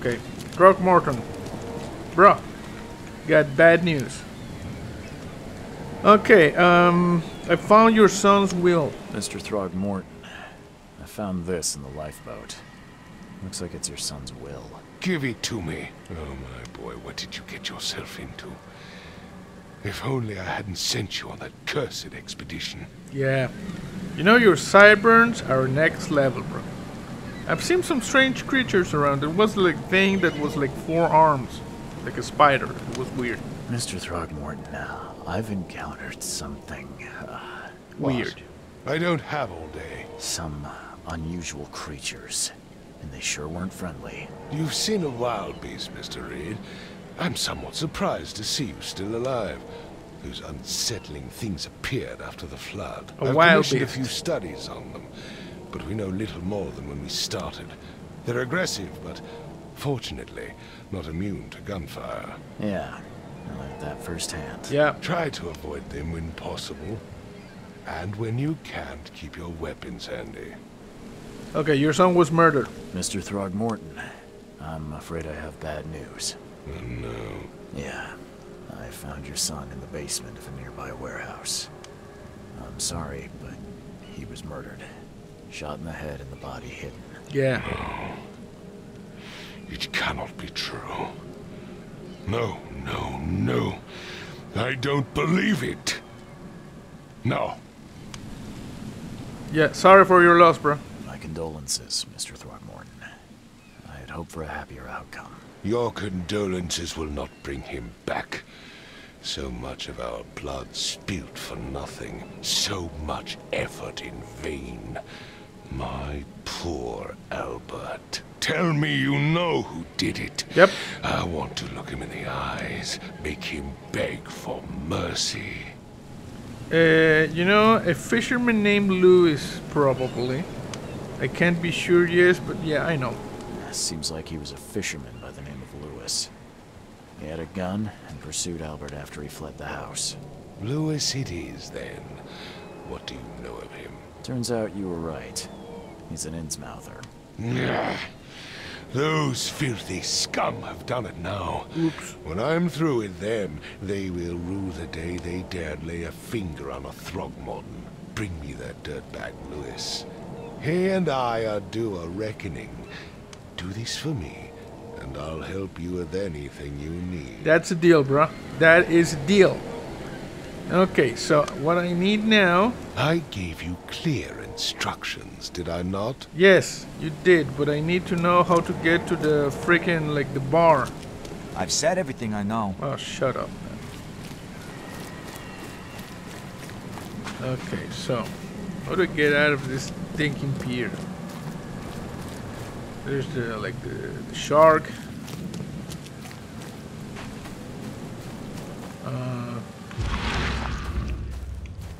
Okay. Throgmorton. Bro. Got bad news. Okay, I found your son's will. Mr. Throgmorton, I found this in the lifeboat. Looks like it's your son's will. Give it to me. Oh my boy, what did you get yourself into? If only I hadn't sent you on that cursed expedition. Yeah. You know, your sideburns are next level, bro. I've seen some strange creatures around. There was like a thing that was like 4 arms. Like a spider. It was weird. Mr. Throgmorton, I've encountered something weird. I don't have all day. Some unusual creatures. And they sure weren't friendly. You've seen a wild beast, Mr. Reed. I'm somewhat surprised to see you still alive. Those unsettling things appeared after the flood. A I've wild commissioned beast. a few studies on them, but we know little more than when we started. They're aggressive, but fortunately not immune to gunfire. Yeah, I learned that firsthand. Yeah. Try to avoid them when possible. And when you can't, keep your weapons handy. Okay, your son was murdered. Mr. Throgmorton, I'm afraid I have bad news. Oh no. Yeah, I found your son in the basement of a nearby warehouse. I'm sorry, but he was murdered. Shot in the head and the body hidden. Yeah. It cannot be true. No, no, no. I don't believe it. No. Yeah, sorry for your loss, bro. My condolences, Mr. Throgmorton. I had hoped for a happier outcome. Your condolences will not bring him back. So much of our blood spilt for nothing. So much effort in vain. My poor Albert. Tell me you know who did it. Yep. I want to look him in the eyes. Make him beg for mercy. You know, a fisherman named Lewis, probably. I can't be sure, yes, but yeah, I know. Seems like he was a fisherman by the name of Lewis. He had a gun and pursued Albert after he fled the house. Lewis it is, then. What do you know of him? Turns out you were right. He's an Innsmouther. Nah. Those filthy scum have done it now. Oops. When I'm through with them, they will rue the day they dared lay a finger on a Throgmorton. Bring me that dirtbag, Lewis. He and I are due a reckoning. Do this for me, and I'll help you with anything you need. That's a deal, bro. That is a deal. Okay, so what I need now... I gave you clear instructions, did I not? Yes, you did, but I need to know how to get to the freaking, like, the bar. I've said everything I know. Oh, shut up. Okay, so how to get out of this stinking pier? There's the the shark.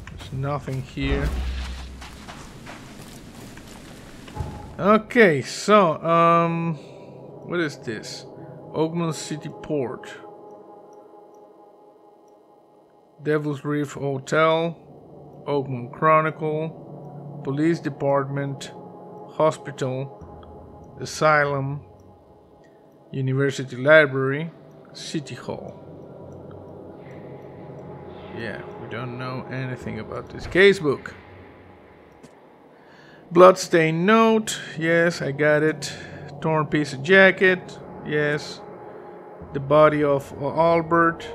There's nothing here. Okay, so what is this? Oakmont City Port. Devil's Reef Hotel, Oakmont Chronicle, Police Department, Hospital, Asylum, University Library, City Hall. Yeah, we don't know anything about this casebook. Bloodstained note, yes, I got it. Torn piece of jacket, yes. The body of Albert.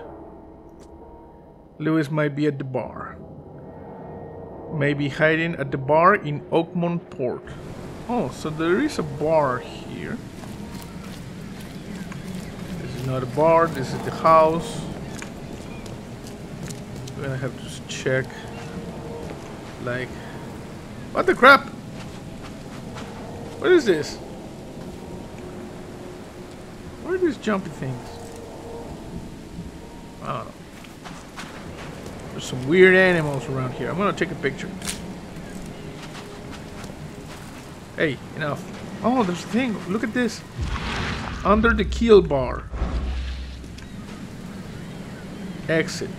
Lewis might be at the bar. Maybe hiding at the bar in Oakmont Port. Oh, so there is a bar here. This is not a bar, this is the house. I'm gonna have to check. Like, what the crap? What is this? What are these jumpy things? I don't know. There's some weird animals around here. I'm gonna take a picture. Hey, enough. Oh, there's a thing. Look at this. Under the Keel bar. Exit.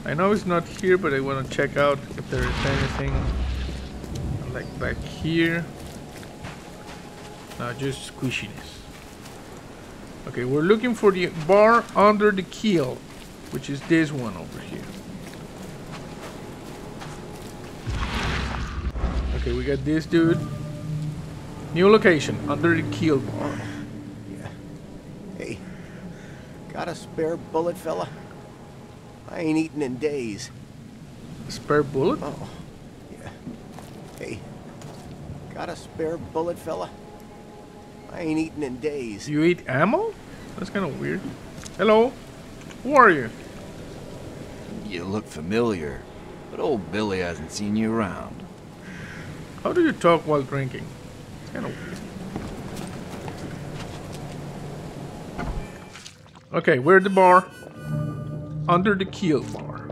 I know it's not here, but I want to check out if there is anything like back here. No, just squishiness. Okay, we're looking for the bar under the keel, which is this one over here. Okay, we got this dude. New location, under the keel bar. Yeah. Hey, got a spare bullet, fella? I ain't eaten in days. Spare bullet? Oh, yeah. Hey, got a spare bullet, fella? I ain't eaten in days. You eat ammo? That's kind of weird. Hello? Who are you? You look familiar, but old Billy hasn't seen you around. How do you talk while drinking? It's kind of weird. Okay, we're at the bar. Under the keel bar.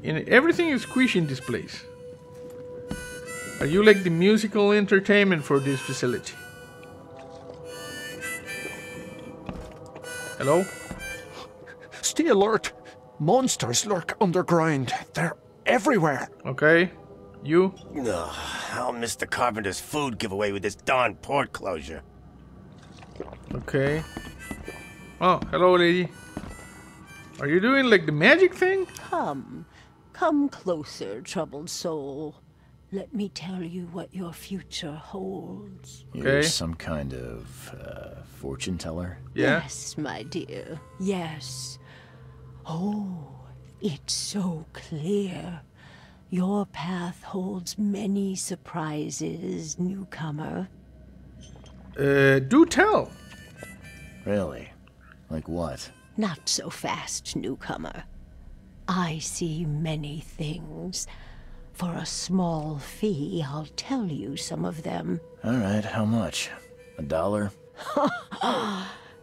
Everything is squishy in this place. Are you like the musical entertainment for this facility? Hello? Stay alert. Monsters lurk underground. They're everywhere. Okay. You? Ugh, I'll miss the carpenter's food giveaway with this darn port closure. Okay. Oh, hello, lady. Are you doing like the magic thing? Come closer, troubled soul. Let me tell you what your future holds. You're some kind of fortune teller? Yeah. Yes, my dear, yes. Oh, it's so clear. Your path holds many surprises, newcomer. Do tell. Really? Like what? Not so fast, newcomer. I see many things. For a small fee, I'll tell you some of them. All right, how much? $1?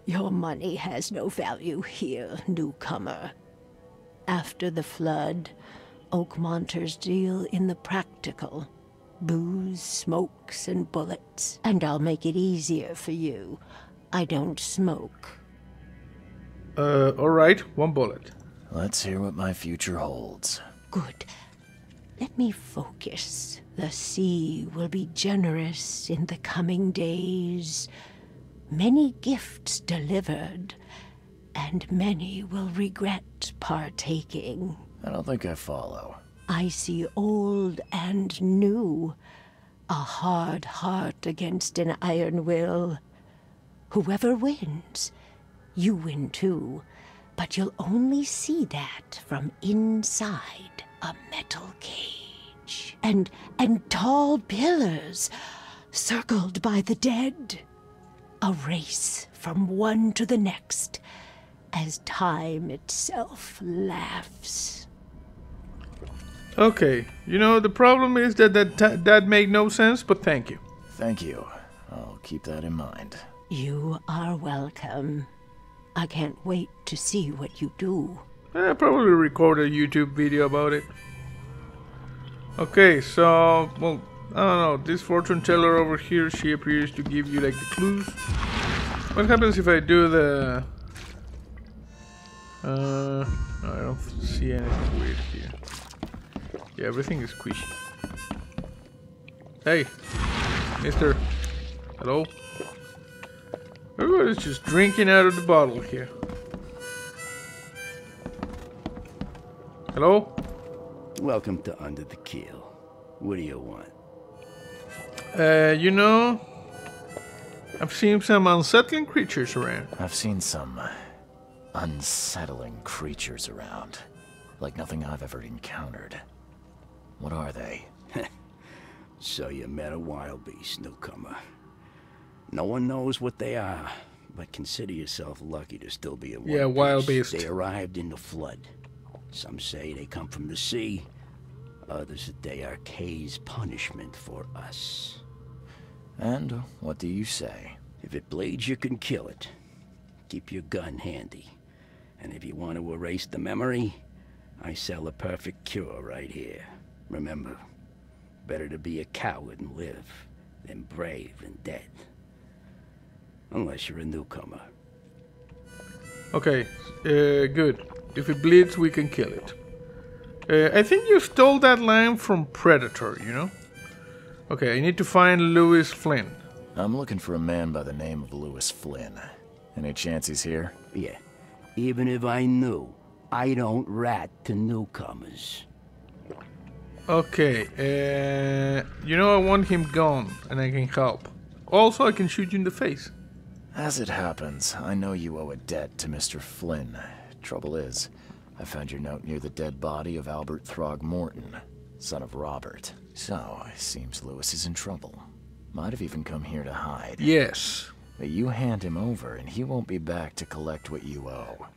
Your money has no value here, newcomer. After the flood, Oakmonters deal in the practical. Booze, smokes, and bullets. And I'll make it easier for you. I don't smoke. Alright, 1 bullet. Let's hear what my future holds. Good. Let me focus. The sea will be generous in the coming days. Many gifts delivered, and many will regret partaking. I don't think I follow. I see old and new. A hard heart against an iron will. Whoever wins, you win too. But you'll only see that from inside a metal cage. And tall pillars, circled by the dead. A race from one to the next, as time itself laughs. Okay, you know, the problem is that made no sense, but thank you. Thank you. I'll keep that in mind. You are welcome. I can't wait to see what you do. I'll probably record a YouTube video about it. Okay, so, well, I don't know, this fortune teller over here, she appears to give you like the clues. What happens if I do the... no, I don't see anything weird here. Yeah, everything is squishy. Hey, mister. Hello? Everybody's just drinking out of the bottle here. Hello? Welcome to Under the Keel. What do you want? You know, I've seen some unsettling creatures around. I've seen some unsettling creatures around. Like nothing I've ever encountered. What are they? So you met a wild beast, newcomer. No one knows what they are, but consider yourself lucky to still be a wild beast. Yeah, wild beast. They arrived in the flood. Some say they come from the sea. Others that they are Kay's punishment for us. And what do you say? If it bleeds, you can kill it. Keep your gun handy. And if you want to erase the memory, I sell a perfect cure right here. Remember, better to be a coward and live than brave and dead. Unless you're a newcomer. Okay, good. If it bleeds, we can kill it. I think you stole that line from Predator, you know? Okay, I need to find Lewis Flynn. I'm looking for a man by the name of Lewis Flynn. Any chance he's here? Yeah. Even if I knew, I don't rat to newcomers. Okay, you know I want him gone, and I can help. Also, I can shoot you in the face. As it happens, I know you owe a debt to Mr. Flynn. Trouble is, I found your note near the dead body of Robert Throgmorton, son of Robert. So, it seems Lewis is in trouble. Might have even come here to hide. Yes. But you hand him over, and he won't be back to collect what you owe.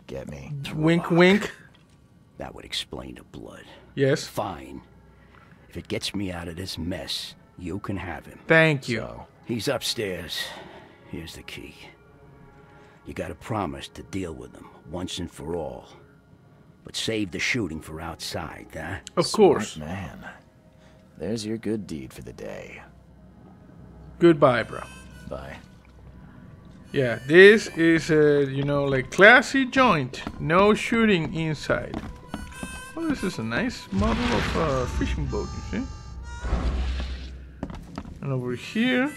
Get me? Wink, wink. That would explain the blood. Yes. Fine. If it gets me out of this mess, you can have him. Thank you. So, he's upstairs. Here's the key. You gotta promise to deal with him once and for all. But save the shooting for outside, huh? Of course. Smart man. There's your good deed for the day. Goodbye, bro. Bye. Yeah, this is a, you know, like classy joint. No shooting inside. Oh, this is a nice model of a fishing boat, you see? And over here,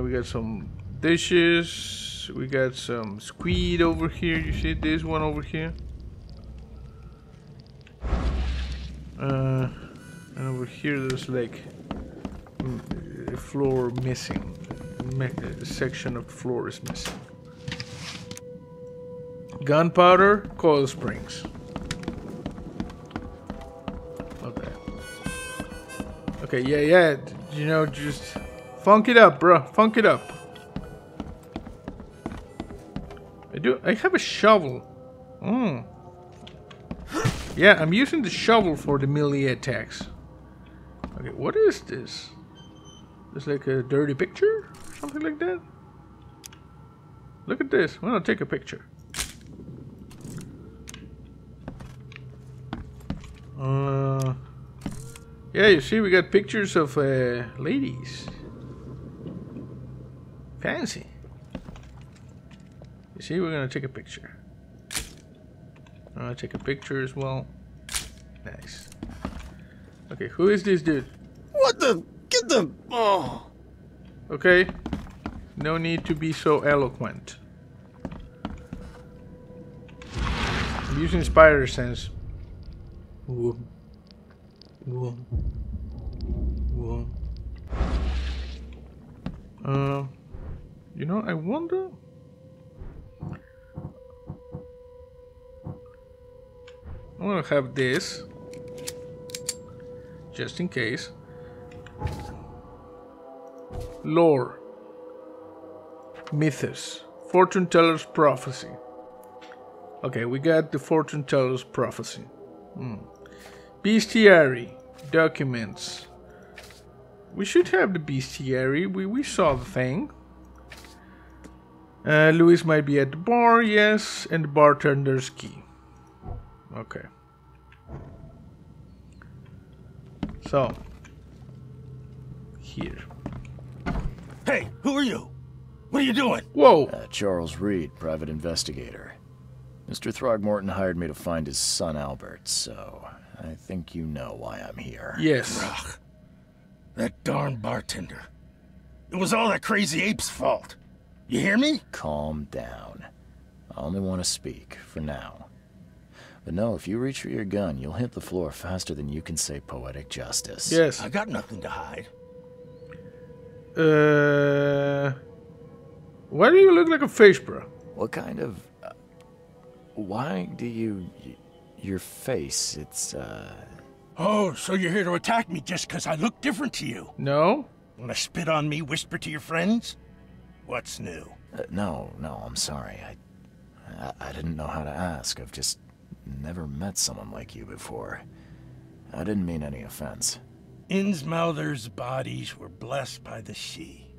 we got some dishes. We got some squid over here. You see this one over here? And over here, there's like a floor missing. A section of the floor is missing. Gunpowder, coil springs. Okay. Okay, yeah. You know, just funk it up, bro. Funk it up. I have a shovel. Yeah, I'm using the shovel for the melee attacks. Okay, what is this? It's like a dirty picture? Something like that? Look at this. Why not take a picture? Yeah, you see, we got pictures of ladies. Fancy. You see, we're gonna take a picture. I'm gonna take a picture as well. Nice. Okay, who is this dude? What the? Get the... Oh. Okay. No need to be so eloquent. I'm using spider sense. Whoa. Whoa. Whoa. You know, I wonder... I'm gonna have this. Just in case. Lore. Mythos. Fortune teller's prophecy. Okay, we got the fortune teller's prophecy. Bestiary. Documents. We should have the bestiary. We saw the thing. Louis might be at the bar, yes, and the bartender's key. Okay. So. Here. Hey, who are you? What are you doing? Whoa! Charles Reed, private investigator. Mr. Throgmorton hired me to find his son Albert, so I think you know why I'm here. Yes. Ugh. That darn bartender. It was all that crazy ape's fault. You hear me? Calm down. I only want to speak, for now. But no, if you reach for your gun, you'll hit the floor faster than you can say poetic justice. Yes. I got nothing to hide. Why do you look like a fish, bro? What kind of... why do you... your face, it's, Oh, so you're here to attack me just because I look different to you? No? Wanna spit on me, whisper to your friends? What's new? No, I'm sorry. I didn't know how to ask. I've just never met someone like you before. I didn't mean any offense. Innsmouthers' bodies were blessed by the sea.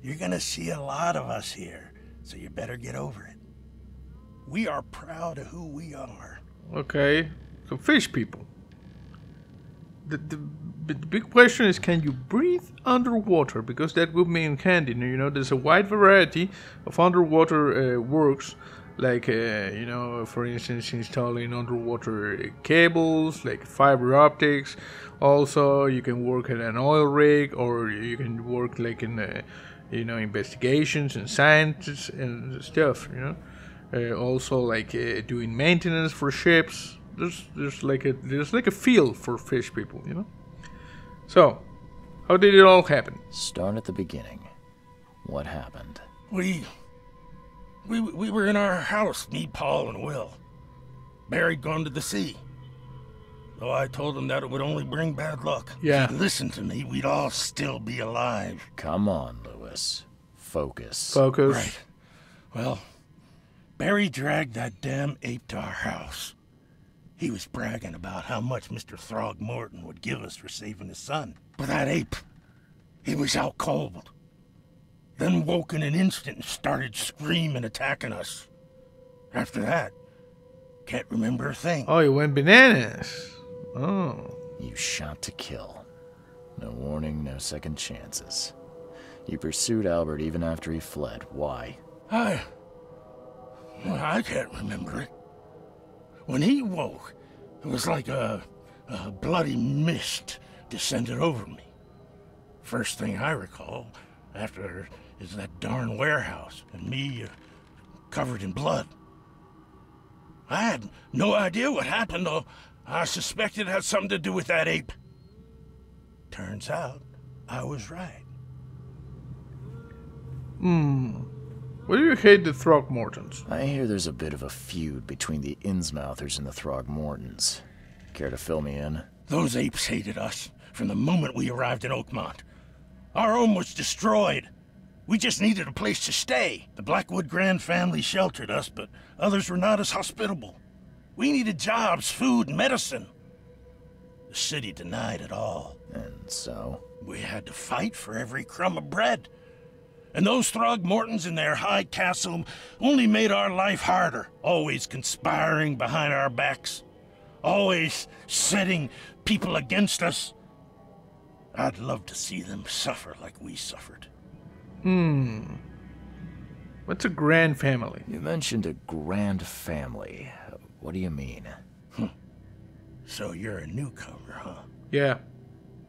You're gonna see a lot of us here, so you better get over it. We are proud of who we are. Okay. So fish people. The big question is, can you breathe underwater? Because that would mean handy. You know, there's a wide variety of underwater works, like you know, for instance, installing underwater cables like fiber optics. Also, you can work at an oil rig, or you can work like in you know, investigations and science and stuff, you know. Also like doing maintenance for ships. There's like a field for fish people, you know. So how did it all happen? Start at the beginning. What happened? We were in our house, me, Paul, and Will. Barry'd gone to the sea. Though I told him that it would only bring bad luck. Yeah. If he'd listened to me, we'd all still be alive. Come on, Lewis. Focus. Focus. Right. Well, Barry dragged that damn ape to our house. He was bragging about how much Mr. Throgmorton would give us for saving his son. But that ape, he was out cold. Then woke in an instant and started screaming, attacking us. After that, can't remember a thing. Oh, you went bananas. Oh. You shot to kill. No warning, no second chances. You pursued Albert even after he fled. Why? I can't remember it. When he woke, it was like a bloody mist descended over me. First thing I recall after is that darn warehouse and me covered in blood. I had no idea what happened, though. I suspected it had something to do with that ape. Turns out, I was right. Why do you hate the Throgmortons? I hear there's a bit of a feud between the Innsmouthers and the Throgmortons. Care to fill me in? Those apes hated us from the moment we arrived in Oakmont. Our home was destroyed. We just needed a place to stay. The Blackwood Grand family sheltered us, but others were not as hospitable. We needed jobs, food, and medicine. The city denied it all. And so? We had to fight for every crumb of bread. And those Throgmortons in their high castle only made our life harder, always conspiring behind our backs, always setting people against us. I'd love to see them suffer like we suffered. What's a grand family? You mentioned a grand family. What do you mean? So you're a newcomer, huh? Yeah.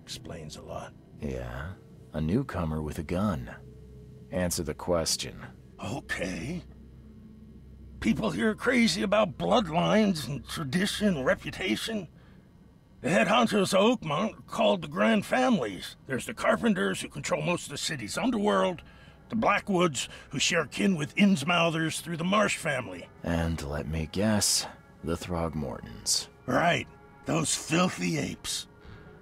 Explains a lot. Yeah, a newcomer with a gun. Answer the question. Okay. People here are crazy about bloodlines and tradition and reputation. The head honchos of Oakmont are called the Grand Families. There's the Carpenters, who control most of the city's underworld, the Blackwoods, who share kin with Innsmouthers through the Marsh family. And let me guess, the Throgmortons. Right, those filthy apes.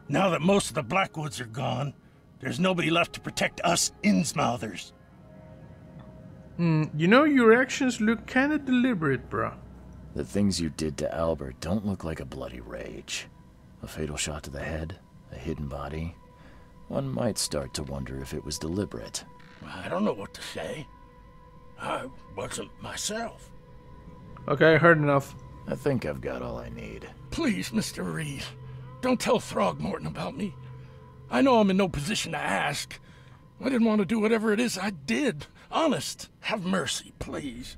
Now that most of the Blackwoods are gone, there's nobody left to protect us Innsmouthers. You know, your actions look kind of deliberate, bro. The things you did to Albert don't look like a bloody rage. A fatal shot to the head, a hidden body. One might start to wonder if it was deliberate. I don't know what to say. I wasn't myself. Okay, I heard enough. I think I've got all I need. Please, Mr. Reed, don't tell Throgmorton about me. I know I'm in no position to ask. I didn't want to do whatever it is I did. Honest, have mercy, please.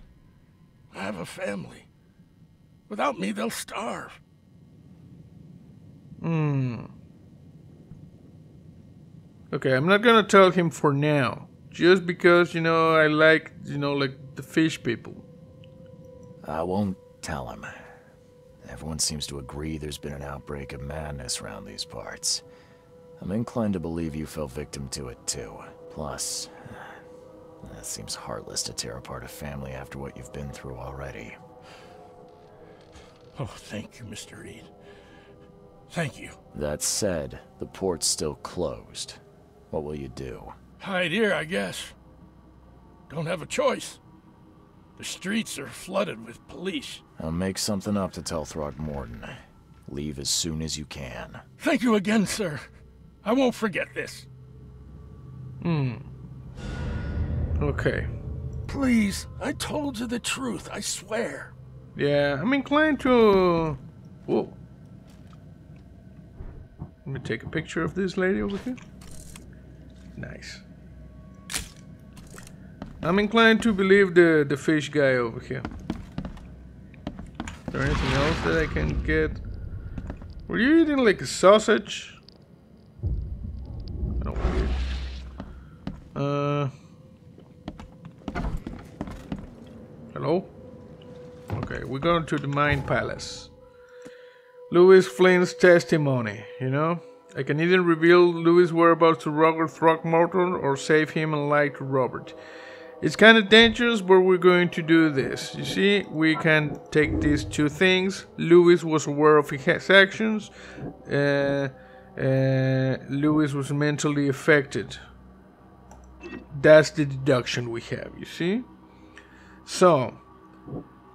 I have a family. Without me, they'll starve. Okay, I'm not gonna tell him for now. Just because, you know, I like, you know, like the fish people. I won't tell him. Everyone seems to agree there's been an outbreak of madness around these parts. I'm inclined to believe you fell victim to it too. Plus, it seems heartless to tear apart a family after what you've been through already. Oh, thank you, Mr. Reed. Thank you. That said, the port's still closed. What will you do? Hide here, I guess. Don't have a choice. The streets are flooded with police. I'll make something up to tell Throgmorton. Leave as soon as you can. Thank you again, sir. I won't forget this. Okay. Please, I told you the truth, I swear. Yeah, I'm inclined to... Whoa. Let me take a picture of this lady over here. Nice. I'm inclined to believe the fish guy over here. there anything else that I can get? Were you eating like a sausage? I don't weird. Hello? Okay, we're going to the Mine Palace. Louis Flynn's testimony, you know? I can either reveal Louis' whereabouts to Robert Throgmorton or save him and lie to Robert. It's kind of dangerous, but we're going to do this. You see, we can take these two things. Louis was aware of his actions. Louis was mentally affected. That's the deduction we have, you see? So,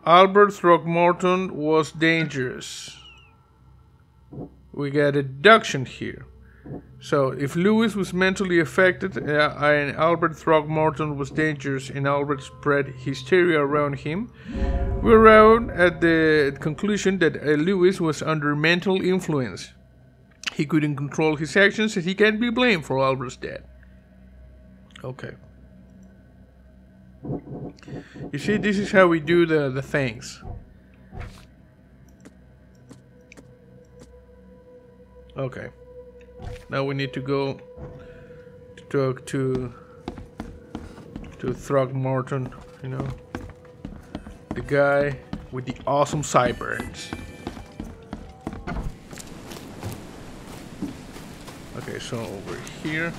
Albert Throgmorton was dangerous. We got a deduction here. So, if Louis was mentally affected and Albert Throgmorton was dangerous and Albert spread hysteria around him, we arrived at the conclusion that Louis was under mental influence. He couldn't control his actions and he can't be blamed for Albert's death. Okay. You see, this is how we do the things. Okay. Now we need to go to talk to Throgmorton, you know, the guy with the awesome sideburns. Okay, so over here,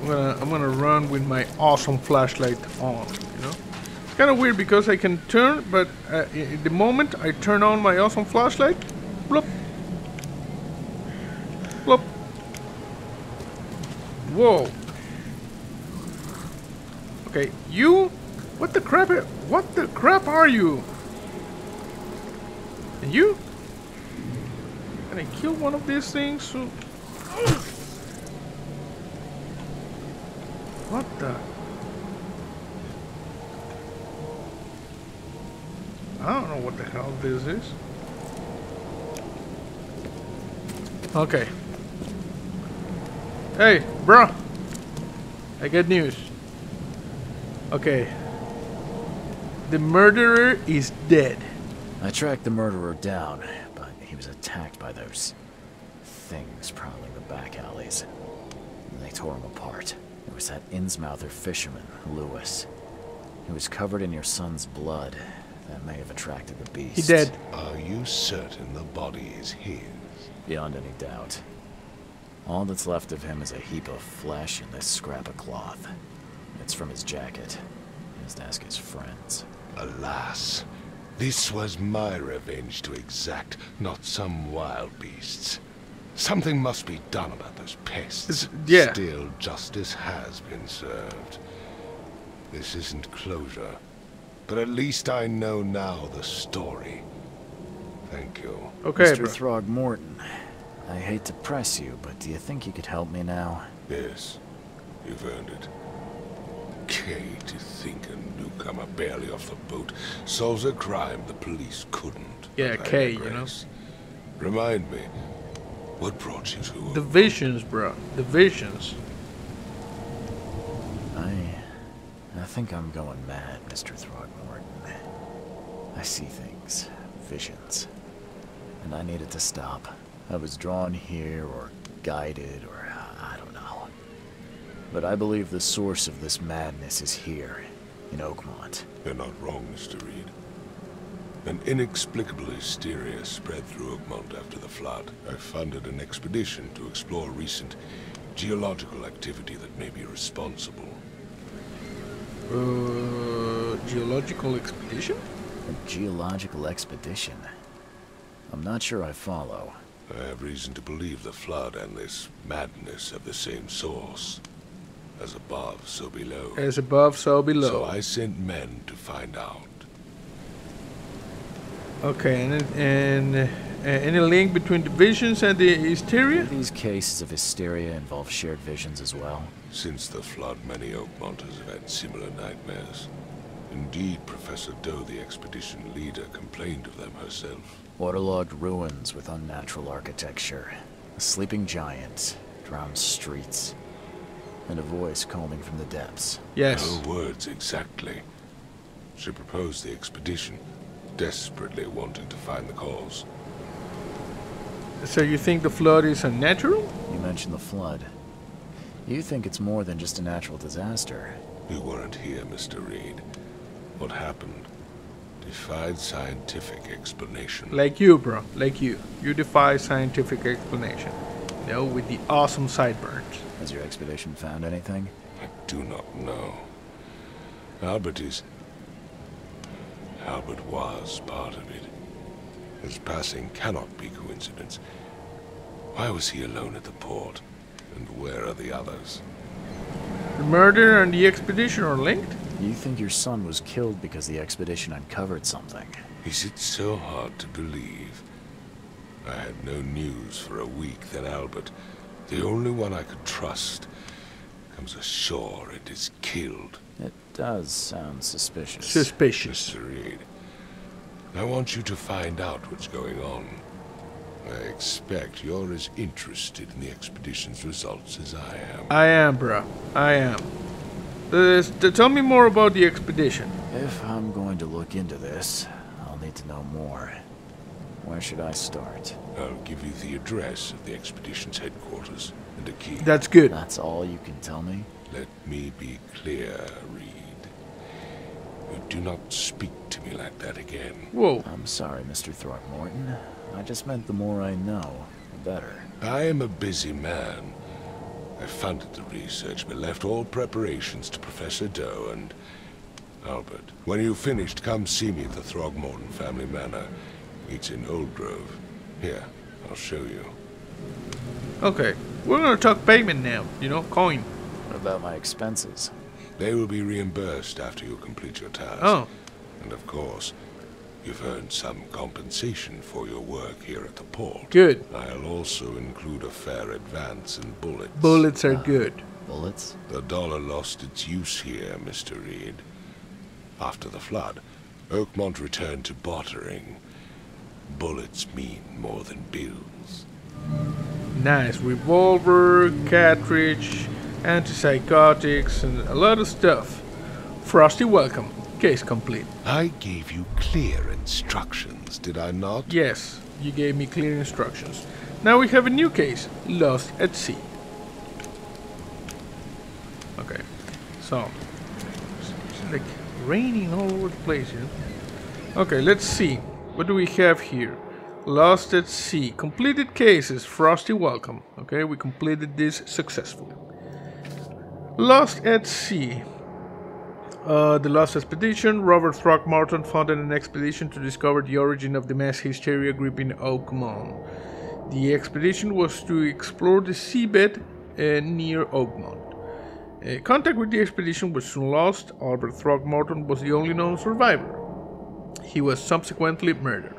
I'm gonna run with my awesome flashlight on. You know, it's kind of weird because I can turn, but the moment I turn on my awesome flashlight, bloop. Whoop. Whoa. Okay, you? What the crap are you? And you? Can I kill one of these things? What the? I don't know what the hell this is. Okay. Hey, bro. I got news. Okay. The murderer is dead. I tracked the murderer down, but he was attacked by those things prowling the back alleys. And they tore him apart. It was that Innsmouther fisherman, Louis. He was covered in your son's blood. That may have attracted the beast. He dead. Are you certain the body is his? Beyond any doubt. All that's left of him is a heap of flesh and this scrap of cloth. It's from his jacket. He has to ask his friends. Alas, this was my revenge to exact, not some wild beast's. Something must be done about those pests. Yeah. Still, justice has been served. This isn't closure, but at least I know now the story. Thank you. Okay, Mr. bro. Throgmorton, I hate to press you, but do you think you could help me now? Yes, you've earned it. Kay, to think a newcomer barely off the boat solves a crime the police couldn't. Yeah, Kay, you know. Remind me, what brought you to... The visions, bro. The visions. I think I'm going mad, Mr. Throgmorton. I see things, visions, and I needed to stop. I was drawn here, or guided, or I don't know. But I believe the source of this madness is here, in Oakmont. You're not wrong, Mr. Reed. An inexplicable hysteria spread through Oakmont after the flood. I funded an expedition to explore recent geological activity that may be responsible. Geological expedition? A geological expedition? I'm not sure I follow. I have reason to believe the flood and this madness have the same source. As above, so below. As above, so below. So I sent men to find out. Okay, and any link between the visions and the hysteria? Do these cases of hysteria involve shared visions as well? Since the flood, many Oakmonters have had similar nightmares. Indeed, Professor Doe, the expedition leader, complained of them herself. Waterlogged ruins with unnatural architecture. A sleeping giant, drowned streets, and a voice calling from the depths. Yes. Her words exactly. She proposed the expedition. desperately wanting to find the cause. So you think the flood is unnatural? You mentioned the flood. You think it's more than just a natural disaster. You weren't here, Mr. Reed. What happened defied scientific explanation. Like you, bro. Like you. You defy scientific explanation. You know, with the awesome sideburns. Has your expedition found anything? I do not know. Albert was part of it. His passing cannot be coincidence. Why was he alone at the port? And where are the others? The murder and the expedition are linked? You think your son was killed because the expedition uncovered something? Is it so hard to believe? I had no news for a week, then Albert, the only one I could trust, comes ashore and is killed. It does sound suspicious. Suspicious. Mr. Reed, I want you to find out what's going on. I expect you're as interested in the expedition's results as I am. I am, bro. I am. Tell me more about the expedition. If I'm going to look into this, I'll need to know more. Where should I start? I'll give you the address of the expedition's headquarters and a key. That's good. That's all you can tell me? Let me be clear, Reed. You do not speak to me like that again. Whoa. I'm sorry, Mr. Throgmorton. I just meant the more I know, the better. I am a busy man. I funded the research, but left all preparations to Professor Doe and Albert. When you've finished, come see me at the Throgmorton family manor. It's in Old Grove. Here, I'll show you. Okay, we're gonna talk payment now, you know, coin. What about my expenses? They will be reimbursed after you complete your task. Oh. And of course, you've earned some compensation for your work here at the port. Good. I'll also include a fair advance in bullets. Bullets are good. Bullets? The dollar lost its use here, Mr. Reed. After the flood, Oakmont returned to bartering. Bullets mean more than bills. Nice. Revolver, cartridge, antipsychotics, and a lot of stuff. Frosty, welcome. Case complete. I gave you clear instructions, did I not? Yes, you gave me clear instructions. Now we have a new case, Lost at Sea. Okay, so it's like raining all over the place here. Okay, let's see. What do we have here? Lost at Sea. Completed cases. Frosty, welcome. Okay, we completed this successfully. Lost at Sea. The Lost Expedition. Robert Throgmorton founded an expedition to discover the origin of the mass hysteria gripping Oakmont. The expedition was to explore the seabed near Oakmont. Contact with the expedition was soon lost. Albert Throgmorton was the only known survivor. He was subsequently murdered.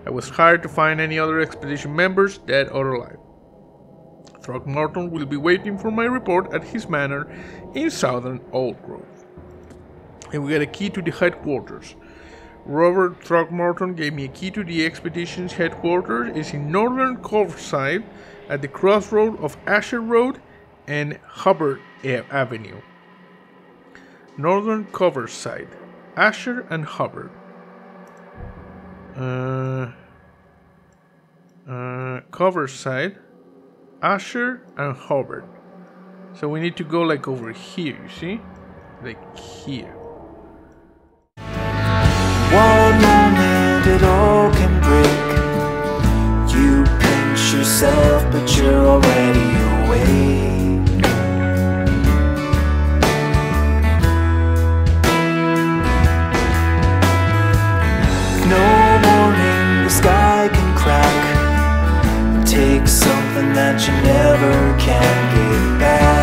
I was hired to find any other expedition members, dead or alive. Throgmorton will be waiting for my report at his manor in southern Old Grove. And we got a key to the headquarters. Robert Throgmorton gave me a key to the expedition's headquarters. It's in northern Coverside at the crossroad of Asher Road and Hubbard Avenue. Northern Coverside, Asher and Hubbard. Coverside, Asher and Hubbard. So we need to go like over here, you see? Like here. One moment it all can break. You pinch yourself but you're already awake. No warning, the sky can crack. Take something that you never can get back.